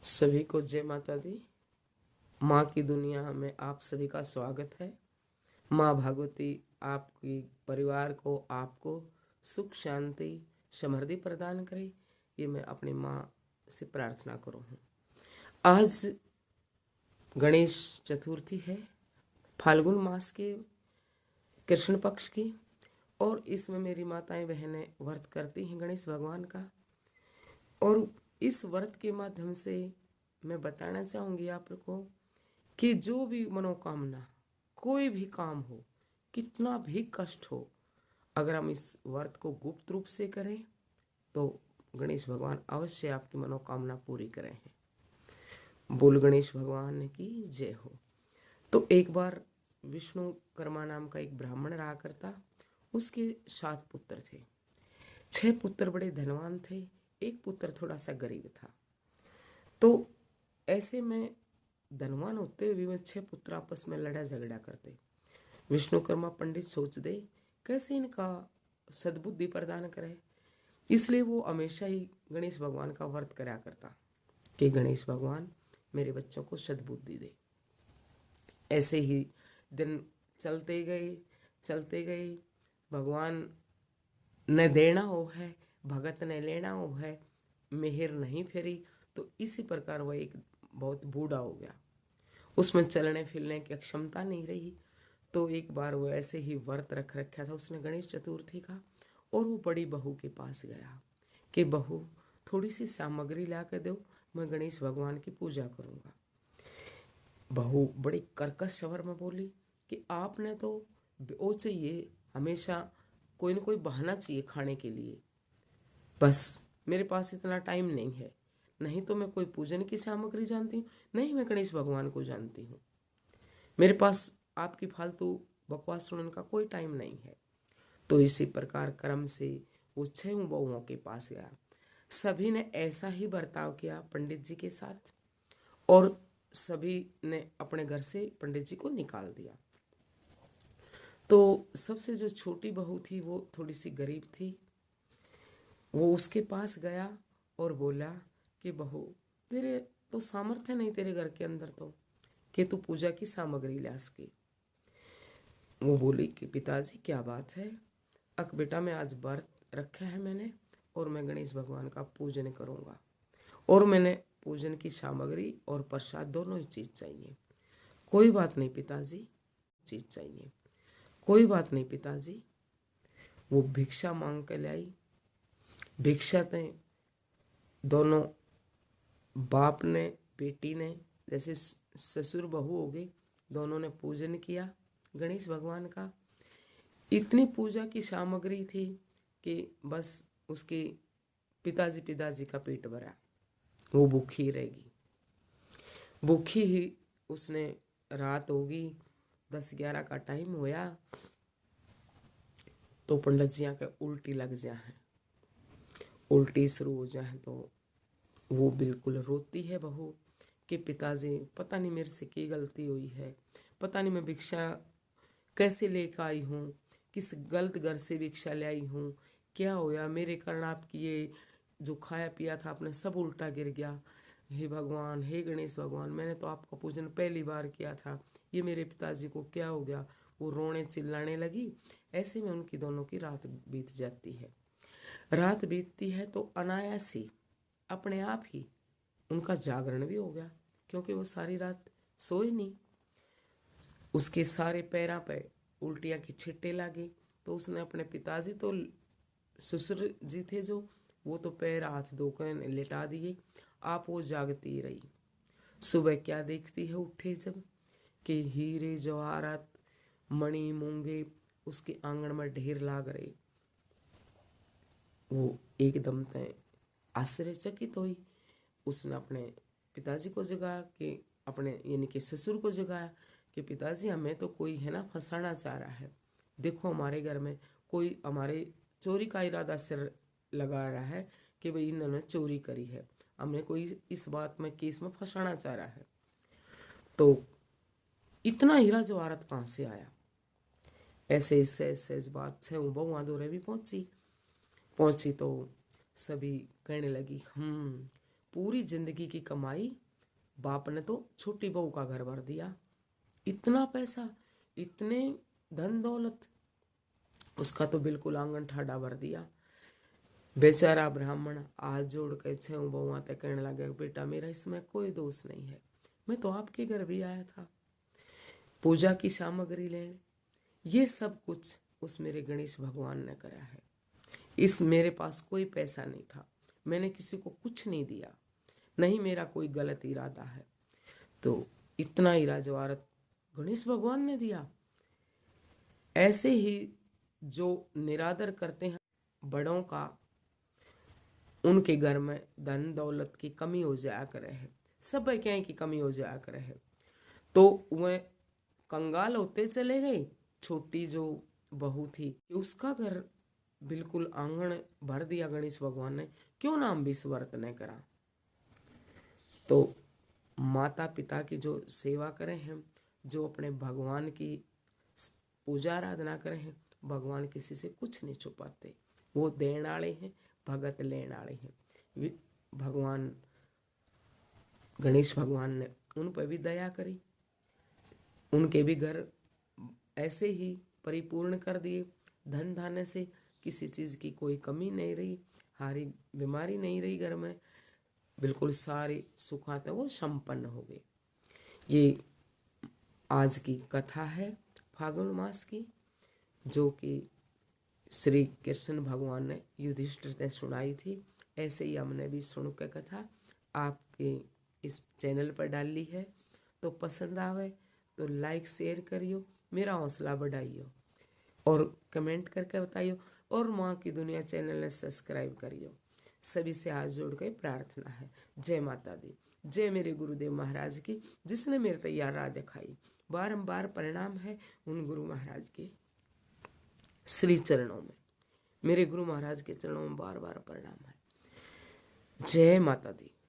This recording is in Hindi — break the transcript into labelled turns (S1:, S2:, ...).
S1: सभी को जय माता दी। माँ की दुनिया में आप सभी का स्वागत है। माँ भगवती आपकी परिवार को, आपको सुख शांति समृद्धि प्रदान करे, ये मैं अपनी माँ से प्रार्थना करूँ हूँ। आज गणेश चतुर्थी है, फाल्गुन मास के कृष्ण पक्ष की, और इसमें मेरी माताएं बहनें व्रत करती हैं गणेश भगवान का। और इस व्रत के माध्यम से मैं बताना चाहूँगी आपको कि जो भी मनोकामना, कोई भी काम हो, कितना भी कष्ट हो, अगर हम इस व्रत को गुप्त रूप से करें तो गणेश भगवान अवश्य आपकी मनोकामना पूरी करें हैं। बोल गणेश भगवान की जय हो। तो एक बार विष्णुकर्मा नाम का एक ब्राह्मण रहा करता। उसके 7 पुत्र थे। 6 पुत्र बड़े धनवान थे, एक पुत्र थोड़ा सा गरीब था। तो ऐसे में धनवान होते हुए भी 6 पुत्र आपस में लड़ा झगड़ा करते। विष्णुकर्मा पंडित सोच दे कैसे इनका सद्बुद्धि प्रदान करे, इसलिए वो हमेशा ही गणेश भगवान का व्रत करा करता कि गणेश भगवान मेरे बच्चों को सद्बुद्धि दे। ऐसे ही दिन चलते गए, भगवान न देना हो है, भगत न लेना हो है, मेहर नहीं फेरी। तो इसी प्रकार वह एक बहुत बूढ़ा हो गया, उसमें चलने फिरने की क्षमता नहीं रही। तो एक बार वो ऐसे ही व्रत रख रखा था उसने गणेश चतुर्थी का, और वो बड़ी बहू के पास गया कि बहू थोड़ी सी सामग्री ला कर दो, मैं गणेश भगवान की पूजा करूँगा। बहू बड़ी कर्कश स्वर में बोली कि आपने तो वो चाहिए, हमेशा कोई ना कोई बहाना चाहिए खाने के लिए, बस मेरे पास इतना टाइम नहीं है। नहीं तो मैं कोई पूजन की सामग्री जानती हूँ, नहीं मैं गणेश भगवान को जानती हूँ, मेरे पास आपकी फालतू बकवास सुनने का कोई टाइम नहीं है। तो इसी प्रकार क्रम से वो 6 बहुओं के पास गया। सभी ने ऐसा ही बर्ताव किया पंडित जी के साथ, और सभी ने अपने घर से पंडित जी को निकाल दिया। तो सबसे जो छोटी बहू थी वो थोड़ी सी गरीब थी। वो उसके पास गया और बोला कि बहू, तेरे तो सामर्थ्य नहीं तेरे घर के अंदर तो कि तू पूजा की सामग्री ला सके। वो बोली कि पिताजी क्या बात है। अक बेटा, मैं आज व्रत रखा है मैंने, और मैं गणेश भगवान का पूजन करूँगा, और मैंने पूजन की सामग्री और प्रसाद दोनों ही चीज़ चाहिए। कोई बात नहीं पिताजी, चीज़ चाहिए, कोई बात नहीं पिताजी। वो भिक्षा मांग कर लाई। भिक्षा ने दोनों बाप ने बेटी ने, जैसे ससुर बहू हो गई, दोनों ने पूजन किया गणेश भगवान का। इतनी पूजा की सामग्री थी कि बस उसके पिताजी का पेट भरा, वो भूखी रहेगी। भूखी ही उसने, रात होगी, 10-11 का टाइम होया, तो पंडित जी के उल्टी लग जाए, उल्टी शुरू हो जाए। तो वो बिल्कुल रोती है बहू कि पिताजी, पता नहीं मेरे से क्या गलती हुई है, पता नहीं मैं भिक्षा कैसे लेकर आई हूँ, किस गलत घर से भिक्षा ले आई हूँ, क्या होया मेरे कारण आपकी ये जो खाया पिया था आपने सब उल्टा गिर गया। हे भगवान, हे गणेश भगवान, मैंने तो आपका पूजन पहली बार किया था, ये मेरे पिताजी को क्या हो गया। वो रोने चिल्लाने लगी। ऐसे में उनकी दोनों की रात बीत जाती है। रात बीतती है तो अनायास ही, अपने आप ही उनका जागरण भी हो गया, क्योंकि वो सारी रात सोए नहीं। उसके सारे पैरों पे उल्टियाँ की छिट्टे लगी। तो उसने अपने पिताजी, तो ससुर जी थे जो, वो तो पैर हाथ धोकर लिटा दिए, आप वो जागती रही। सुबह क्या देखती है उठे जब, कि हीरे जवाहरात मणि मूंगे उसके आंगन में ढेर लाग रहे। वो एकदम तय आश्चर्यचकित हुई। उसने अपने पिताजी को जगाया, कि अपने यानी कि ससुर को जगाया कि पिताजी, हमें तो कोई है ना फंसाना चाह रहा है, देखो हमारे घर में कोई हमारे चोरी का इरादा से लगा रहा है कि भाई इन्होंने चोरी करी है, हमें कोई इस बात में केस में फंसाना चाह रहा है। तो इतना हीरा जवाहरात कहाँ से आया। ऐसे इस बात से वो बहुआ दौरे भी पहुंची तो सभी कहने लगी, पूरी जिंदगी की कमाई बाप ने तो छोटी बहू का घर भर दिया। इतना पैसा, इतने धन दौलत, उसका तो बिल्कुल आंगन ठाडा भर दिया। बेचारा ब्राह्मण हाथ जोड़ के छह बहुआ तक कहने लगे, बेटा मेरा इसमें कोई दोष नहीं है, मैं तो आपके घर भी आया था पूजा की सामग्री लेने। ये सब कुछ उस मेरे गणेश भगवान ने करा है। इस मेरे पास कोई पैसा नहीं था, मैंने किसी को कुछ नहीं दिया, नहीं मेरा कोई गलत इरादा है, तो इतना ही राजवारत गणेश भगवान ने दिया। ऐसे ही जो निरादर करते हैं बड़ों का, उनके घर में धन दौलत की कमी हो जाया करे है, सब कहें की कमी हो जाया करे है, तो वह कंगाल होते चले गए। छोटी जो बहू थी उसका घर बिल्कुल आंगन भर दिया गणेश भगवान ने, क्यों ना हम भी इस व्रत न करा। तो माता पिता की जो सेवा करें हम, जो अपने भगवान की पूजा आराधना करें हैं, भगवान किसी से कुछ नहीं छुपाते, वो देण वाले हैं, भगत लेण वाले हैं। भगवान गणेश भगवान ने उन पर भी दया करी, उनके भी घर ऐसे ही परिपूर्ण कर दिए, धन धान्य से किसी चीज़ की कोई कमी नहीं रही, हारी बीमारी नहीं रही घर में, बिल्कुल सारे सुखात वो संपन्न हो गए। ये आज की कथा है फागुन मास की, जो कि श्री कृष्ण भगवान ने युधिष्ठिर ने सुनाई थी। ऐसे ही हमने भी सुन के कथा आपके इस चैनल पर डाली है, तो पसंद आवे तो लाइक शेयर करियो, मेरा हौसला बढ़ाइयो और कमेंट करके बताइयो, और माँ की दुनिया चैनल ने सब्सक्राइब करियो। सभी से हाथ जोड़ के प्रार्थना है। जय माता दी, जय मेरे गुरुदेव महाराज की, जिसने मेरे तैयार राह दिखाई। बारंबार प्रणाम है उन गुरु महाराज के श्री चरणों में, मेरे गुरु महाराज के चरणों में बार बार प्रणाम है। जय माता दी।